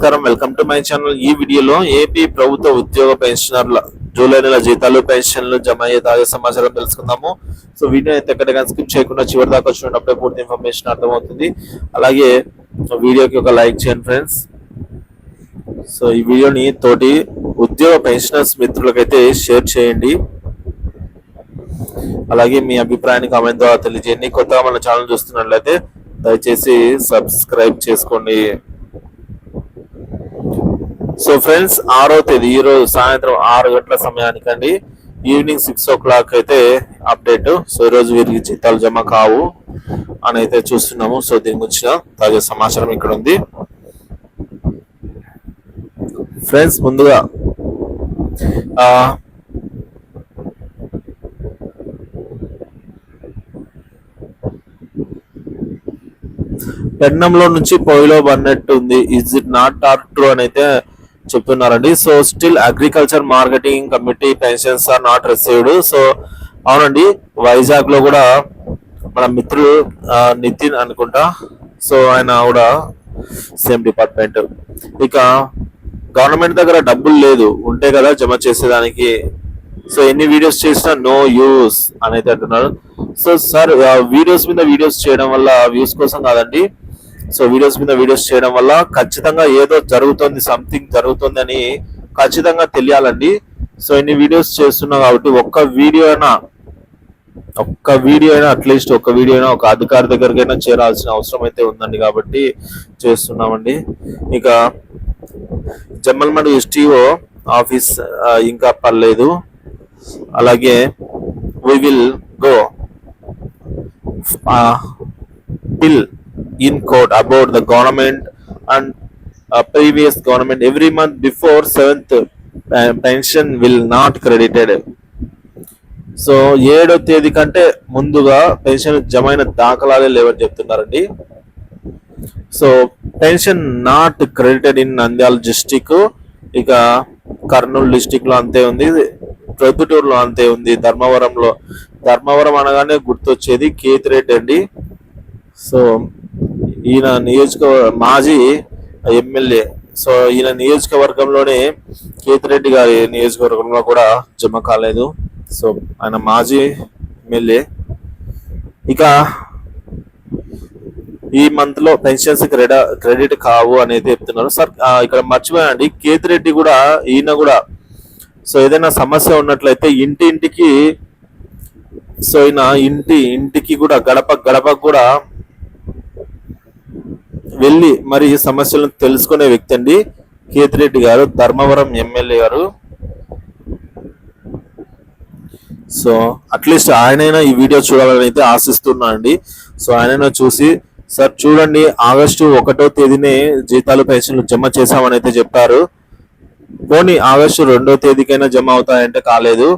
నమస్కారం, welcome to my channel. ఈ వీడియోలో ఏపీ ప్రభుత్వ ఉద్యోగ పెన్షనర్ల జూలై నెల జీతాలు పెన్షన్లు జమ అయ్యే తాజా సమాచారం తెలుసుకుందాము. సో వీడియో అయితే ఎక్కడికైనా స్కిప్ చేయకుండా చివరి దాకా వచ్చినప్పుడే పూర్తి ఇన్ఫర్మేషన్ అర్థమవుతుంది. అలాగే వీడియోకి ఒక లైక్ చేయండి ఫ్రెండ్స్. సో ఈ వీడియోని తోటి ఉద్యోగ పెన్షనర్స్ మిత్రులకైతే షేర్ చేయండి. అలాగే మీ అభిప్రాయాన్ని కామెంట్ ద్వారా తెలియజేయండి. కొత్తగా మన ఛానల్ చూస్తున్నట్లయితే దయచేసి సబ్స్క్రైబ్ చేసుకోండి. సో ఫ్రెండ్స్, 6వ తేదీ ఈ రోజు సాయంత్రం 6 గంటల సమయానికండి, ఈవినింగ్ 6 o'clock అయితే అప్డేట్. సో ఈ రోజు వీరికి జీతాలు జమ కావు అని అయితే చూస్తున్నాము. సో దీని గురించిన తాజా సమాచారం ఇక్కడ ఉంది ఫ్రెండ్స్. ముందుగా పెన్నంలో నుంచి పొయ్యిలో పడినట్టు ఉంది. Is it not are true అని అయితే చెప్తున్నారండి. So still agriculture marketing committee pensions are not received. So అవునండి, వైజాగ్ లో కూడా మన మిత్రులు నితిన్ అనుకుంటా, సో ఆయన కూడా సేమ్ డిపార్ట్మెంట్. ఇక గవర్నమెంట్ దగ్గర డబ్బులు లేదు, ఉంటే కదా జమ చేసేదానికి. సో ఎన్ని వీడియోస్ చేసినా నో యూస్ అని అయితే అంటున్నారు. సో సార్, వీడియోస్ మీద వీడియోస్ చేయడం వల్ల వ్యూస్ కోసం కాదండి. సో వీడియోస్ మీద వీడియోస్ చేయడం వల్ల ఖచ్చితంగా ఏదో జరుగుతుంది, సంథింగ్ జరుగుతుంది అని ఖచ్చితంగా తెలియాలండి. సో ఇన్ని వీడియోస్ చేస్తున్నా కాబట్టి ఒక్క వీడియో అయినా అట్లీస్ట్ ఒక్క వీడియో అయినా ఒక అధికారి దగ్గరికైనా చేరాల్సిన అవసరం అయితే ఉందండి, కాబట్టి చేస్తున్నామండి. ఇక జమ్మలమడుగు ఎస్టీఓ ఆఫీస్ ఇంకా పర్లేదు. అలాగే we will go bill in court about the government and previous government every month before 7th pension will not credited. So 7వ తేదీ కంటే ముందుగా పెన్షన్ జమైన దాఖలాలే లేవని చెప్తున్నారండి. So pension not credited in Nandyal district, ఇక కర్నూలు డిస్టిక్ లో అంతే ఉంది, ప్రొద్దుటూరులో అంతే ఉంది, ధర్మవరం అనగానే గుర్తొచ్చేది కేతిరెడ్డి అండి. సో ఈయన మాజీ ఎమ్మెల్యే. సో ఈయన నియోజకవర్గంలోనే కేతిరెడ్డి గారి నియోజకవర్గంలో కూడా జమ కాలేదు. సో ఆయన మాజీ ఎమ్మెల్యే. ఇక ఈ మంత్ లో పెన్షన్స్ క్రెడిట్ కావు అనేది చెప్తున్నారు. సార్ ఇక్కడ మర్చిపోయానండి, కేతిరెడ్డి కూడా ఈయన కూడా సో ఏదైనా సమస్య ఉన్నట్లయితే ఇంటికి సో ఈయన ఇంటికి కూడా గడప కూడా వెళ్ళి మరి సమస్యలను తెలుసుకునే వ్యక్తి అండి కేతిరెడ్డి గారు, ధర్మవరం ఎమ్మెల్యే గారు. సో అట్లీస్ట్ ఆయనైనా ఈ వీడియో చూడాలని అయితే ఆశిస్తున్నా అండి. సో ఆయనైనా చూసి, సార్ చూడండి, ఆగస్టు 1వ తేదీనే జీతాలు పెన్షన్లు జమ చేశామని అయితే చెప్పారు. పోనీ ఆగస్టు 2వ తేదీకైనా జమ అవుతాయంటే కాలేదు,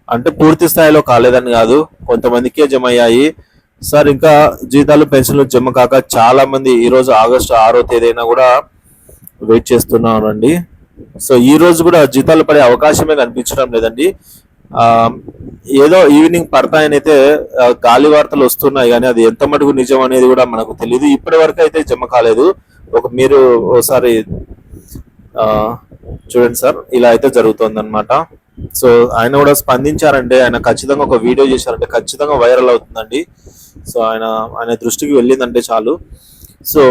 అంటే పూర్తి స్థాయిలో కాలేదని కాదు, కొంతమందికే జమ అయ్యాయి. సార్ ఇంకా జీతాలు పెన్షన్లు జమ కాక చాలా మంది ఈరోజు ఆగస్టు 6వ తేదీ అయినా కూడా వెయిట్ చేస్తున్నానండి. సో ఈ రోజు కూడా జీతాలు పడే అవకాశమే కనిపించడం లేదండి. ఏదో ఈవినింగ్ పడతాయని అయితే గాలి వార్తలు వస్తున్నాయి, కానీ అది ఎంత మటుకు నిజం అనేది కూడా మనకు తెలియదు. ఇప్పటి వరకు అయితే జమ కాలేదు. మీరు ఒకసారి చూడండి సార్, ఇలా అయితే జరుగుతుంది అనమాట. సో ఆయన కూడా స్పందించారంటే, ఆయన ఖచ్చితంగా ఒక వీడియో చేశారంటే ఖచ్చితంగా వైరల్ అవుతుందండి. సో ఆయన దృష్టికి వెళ్ళిందంటే చాలు. సో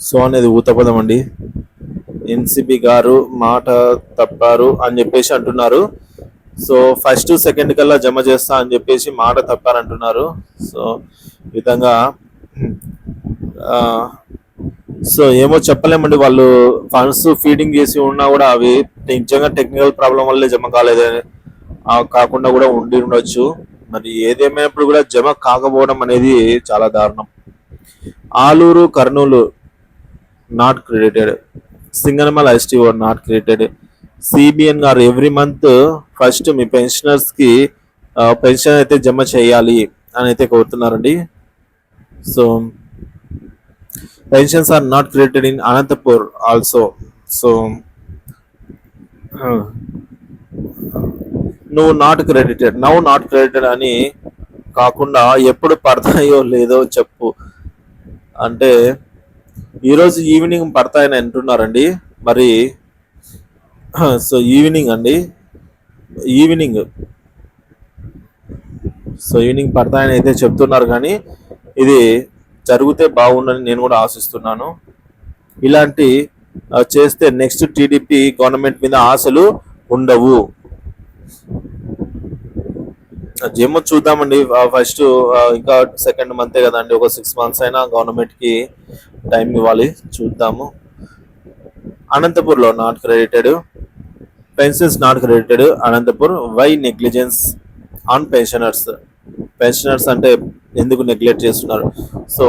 సో అనేది ఊతపదం అండి. ఎన్సిబి గారు మాట తప్పారు అని చెప్పేసి అంటున్నారు. సో 1st 2nd కల్లా జమ చేస్తా అని చెప్పేసి మాట తప్పారంటున్నారు. సో ఈ విధంగా సో ఏమో చెప్పలేమండి, వాళ్ళు ఫండ్స్ ఫీడింగ్ చేసి ఉన్నా కూడా అవి నిజంగా టెక్నికల్ ప్రాబ్లం వల్లే జమ కాలేదని కాకుండా కూడా ఉండొచ్చు. మరి ఏదేమైనప్పుడు కూడా జమ కాకపోవడం అనేది చాలా దారుణం. Aluru Kurnool not credited, Singanamala STO not credited. CBN garu every month first మీ పెన్షనర్స్ కి పెన్షన్ అయితే జమ చేయాలి అని అయితే కోరుతున్నారండి. So pensions are not credited in Anantapur also. So నువ్వు నాట్ క్రెడిటెడ్ అని కాకుండా ఎప్పుడు పడతాయో లేదో చెప్పు అంటే ఈరోజు ఈవినింగ్ పడతాయని అంటున్నారండి. మరి సో ఈవినింగ్ అండి, ఈవినింగ్ ఈవినింగ్ పడతాయని అయితే చెప్తున్నారు. కానీ ఇది జరిగితే బాగుండని నేను కూడా ఆశిస్తున్నాను. ఇలాంటి చేస్తే నెక్స్ట్ టీడీపీ గవర్నమెంట్ మీద ఆశలు ఉండవు. ఏమో చూద్దామండి. ఫస్ట్ ఇంకా సెకండ్ మంతే కదండి, ఒక 6 months అయినా గవర్నమెంట్ కి టైం ఇవ్వాలి. చూద్దాము. అనంతపూర్లో not credited, pensions not credited. Anantapur why negligence on pensioners. Pensioners అంటే ఎందుకు నెగ్లెక్ట్ చేస్తున్నారు? So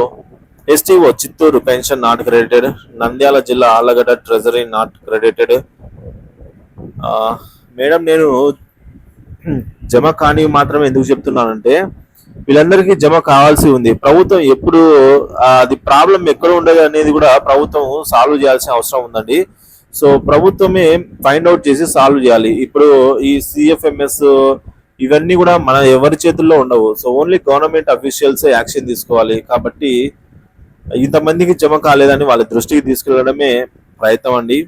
STO Chittoor pension not credited. Nandyal జిల్లా Allagadda treasury not credited. Madam నేను జమ కాని మాత్రమే ఎందుకు చెప్తున్నానంటే వీళ్ళందరికీ జమ కావాల్సి ఉంది. ప్రభుత్వం ఎప్పుడు అది ప్రాబ్లం ఎక్కడ ఉండదు అనేది కూడా ప్రభుత్వం సాల్వ్ చేయాల్సిన అవసరం ఉందండి. సో ప్రభుత్వమే ఫైండ్ అవుట్ చేసి సాల్వ్ చేయాలి. ఇప్పుడు ఈ సిఎఫ్ఎంఎస్ ఇవన్నీ కూడా మన ఎవరి చేతుల్లో ఉండవు. So only government officials action తీసుకోవాలి. కాబట్టి ఇంతమందికి జమ కాలేదని వాళ్ళ దృష్టికి తీసుకెళ్లడమే ప్రయత్నం అండి.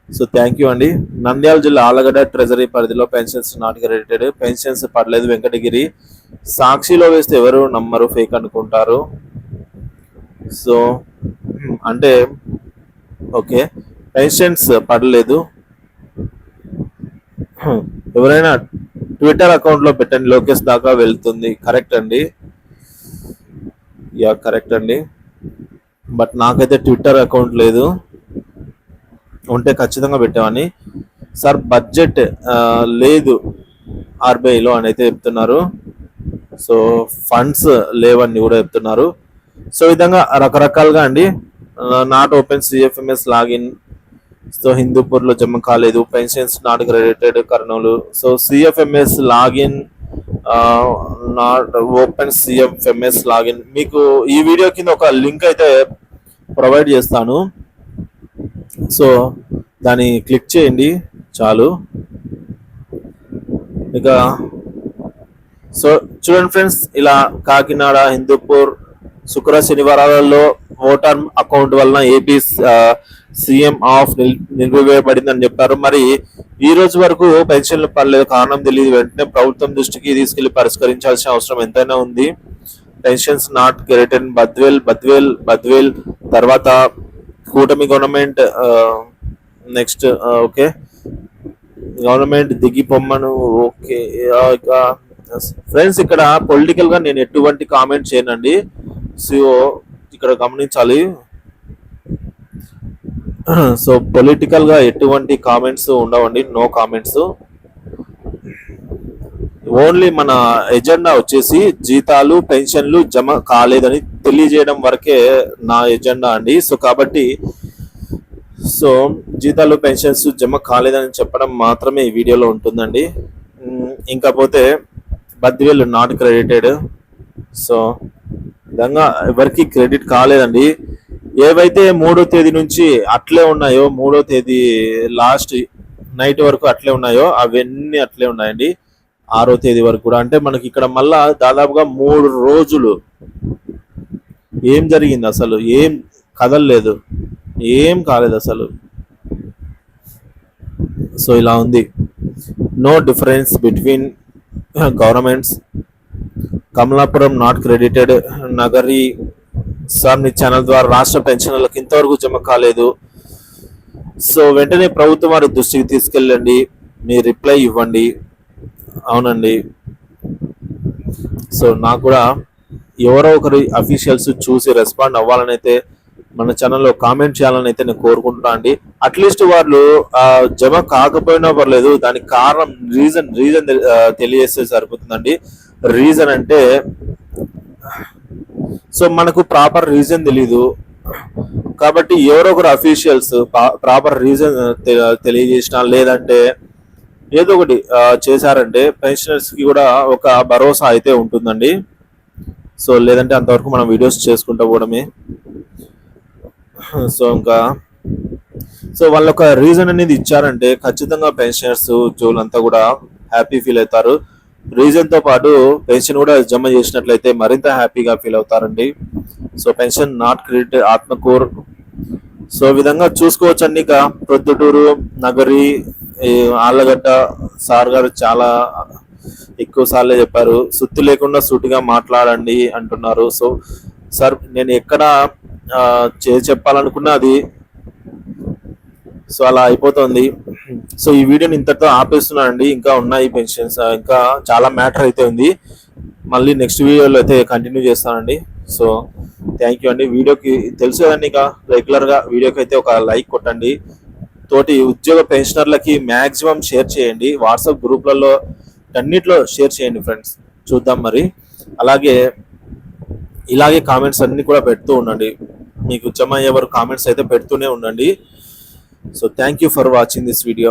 సో థ్యాంక్ యూ అండి. నంద్యాల జిల్లా ఆళ్లగడ్డ ట్రెజరీ పరిధిలో పెన్షన్స్ నాట్ క్రెడిటెడ్. పెన్షన్స్ పడలేదు వెంకటగిరి. సాక్షిలో వేస్తే ఎవరు నమ్మరు, ఫేక్ అనుకుంటారు. సో అంటే ఓకే, పెన్షన్స్ పడలేదు. ఎవరైనా ట్విట్టర్ అకౌంట్ లో పెట్టండి, లోకేష్ దాకా వెళ్తుంది. కరెక్ట్ అండి, యా కరెక్ట్ అండి. బట్ నాకైతే ట్విట్టర్ అకౌంట్ లేదు, ఉంటే ఖచ్చితంగా పెట్టామని. సార్ బడ్జెట్ లేదు ఆర్బీఐలో అని అయితే చెప్తున్నారు. సో ఫండ్స్ లేవని కూడా చెప్తున్నారు. సో ఈ విధంగా రకరకాలుగా అండి. Not open CFMS login. So హిందూపూర్లో జమ కాలేదు. Pensions not credited Kurnool. So CFMS login not open CFMS login. మీకు ఈ వీడియో కింద ఒక లింక్ అయితే ప్రొవైడ్ చేస్తాను. సో దాన్ని క్లిక్ చేయండి చాలు. ఇక సో చూడండి ఫ్రెండ్స్, ఇలా కాకినాడ, హిందూపూర్ శుక్ర శనివారాలలో ఓటర్ అకౌంట్ వలన ఏపీ సీఎం ఆఫ్ నిలిపివేయబడిందని చెప్పారు. మరి ఈ రోజు వరకు పెన్షన్లు పడలేదు, కారణం తెలియదు. వెంటనే ప్రభుత్వం దృష్టికి తీసుకెళ్లి పరిష్కరించాల్సిన అవసరం ఎంతైనా ఉంది. Pensions not credited. బద్వేల్ తర్వాత కూటమి గవర్నమెంట్. నెక్స్ట్ ఓకే, గవర్నమెంట్ దిగిపోమ్మను. ఓకే ఫ్రెండ్స్, ఇక్కడ పొలిటికల్ గా నేను ఎటువంటి కామెంట్ చేయనండి. సో ఇక్కడ గమనించాలి. సో పొలిటికల్ గా ఎటువంటి కామెంట్స్ ఉండవండి, నో కామెంట్స్. ఓన్లీ మన ఎజెండా వచ్చేసి జీతాలు పెన్షన్లు జమ కాలేదని తెలియజేయడం వరకే నా ఎజెండా అండి. సో కాబట్టి సో జీతాలు పెన్షన్స్ జమ కాలేదని చెప్పడం మాత్రమే ఈ వీడియోలో ఉంటుందండి. ఇంకా పోతే బద్వేల్ నాట్ క్రెడిటెడ్. సో విధంగా ఎవరికి క్రెడిట్ కాలేదండి. ఏవైతే 3వ తేదీ నుంచి అట్లే ఉన్నాయో, 3వ తేదీ లాస్ట్ నైట్ వరకు అట్లే ఉన్నాయో అవన్నీ అట్లే ఉన్నాయండి. 6వ తేదీ వరకు కూడా. అంటే మనకి ఇక్కడ మళ్ళా దాదాపుగా 3 రోజులు ఏం జరిగింది అసలు? ఏం కదలలేదు, ఏం కాలేదు అసలు. సో ఇలా ఉంది. No difference between governments. Kamalapuram not credited. Nagari sir మీ ఛానల్ ద్వారా రాష్ట్ర పెన్షన్లకు ఇంతవరకు జమ కాలేదు. సో వెంటనే ప్రభుత్వం వారి దృష్టికి తీసుకెళ్ళండి, మీ రిప్లై ఇవ్వండి. అవునండి. సో నాకు కూడా ఎవరో ఒకరి అఫీషియల్స్ చూసి రెస్పాండ్ అవ్వాలని అయితే మన ఛానల్లో కామెంట్ చేయాలని అయితే నేను కోరుకుంటున్నా అండి. అట్లీస్ట్ వాళ్ళు జమ కాకపోయినా పర్లేదు, దానికి కారణం రీజన్ తెలియజేస్తే సరిపోతుందండి. రీజన్ అంటే సో మనకు ప్రాపర్ రీజన్ తెలీదు కాబట్టి ఎవరో ఒకరు అఫీషియల్స్ ప్రాపర్ రీజన్ తెలియజేసిన లేదంటే ఏదో ఒకటి చేశారంటే పెన్షనర్స్ కి కూడా ఒక భరోసా అయితే ఉంటుందండి. సో లేదంటే అంతవరకు మనం వీడియోస్ చేసుకుంటూ పోవడమే. సో ఇంకా సో వాళ్ళ రీజన్ అనేది ఇచ్చారంటే ఖచ్చితంగా పెన్షనర్స్ ఉద్యోగులంతా కూడా హ్యాపీ ఫీల్ అవుతారు. రీజన్తో పాటు పెన్షన్ కూడా జమ చేసినట్లయితే మరింత హ్యాపీగా ఫీల్ అవుతారండి. So pension not credit Atmakur. So ఈ విధంగా చూసుకోవచ్చండి. ఇక ప్రొద్దుటూరు, నగరి, ఈ ఆళ్ళగడ్డ సార్ గారు చాలా ఎక్కువ సార్లే చెప్పారు, సుత్తి లేకుండా సూటిగా మాట్లాడండి అంటున్నారు. సో సార్ నేను ఎక్కడ చెప్పాలనుకున్నా అది సో అలా అయిపోతుంది. సో ఈ వీడియోని ఇంతటితో ఆపేస్తున్నానండి. ఇంకా ఉన్నాయి పెన్షన్స్, ఇంకా చాలా మ్యాటర్ అయితే ఉంది. మళ్ళీ నెక్స్ట్ వీడియోలో అయితే కంటిన్యూ చేస్తానండి. సో థ్యాంక్ యూ అండి. వీడియోకి తెలుసు కదండి, ఇక రెగ్యులర్గా వీడియోకి అయితే ఒక లైక్ కొట్టండి. తోటి ఉద్యోగ పెన్షనర్లకి మ్యాక్సిమం షేర్ చేయండి. వాట్సాప్ గ్రూప్లలో అన్నిట్లో షేర్ చేయండి ఫ్రెండ్స్. చూద్దాం మరి. అలాగే ఇలాగే కామెంట్స్ అన్ని కూడా పెడుతూ ఉండండి. మీకు జమ అయ్యే వరకు కామెంట్స్ అయితే పెడుతూనే ఉండండి. So thank you for watching this video.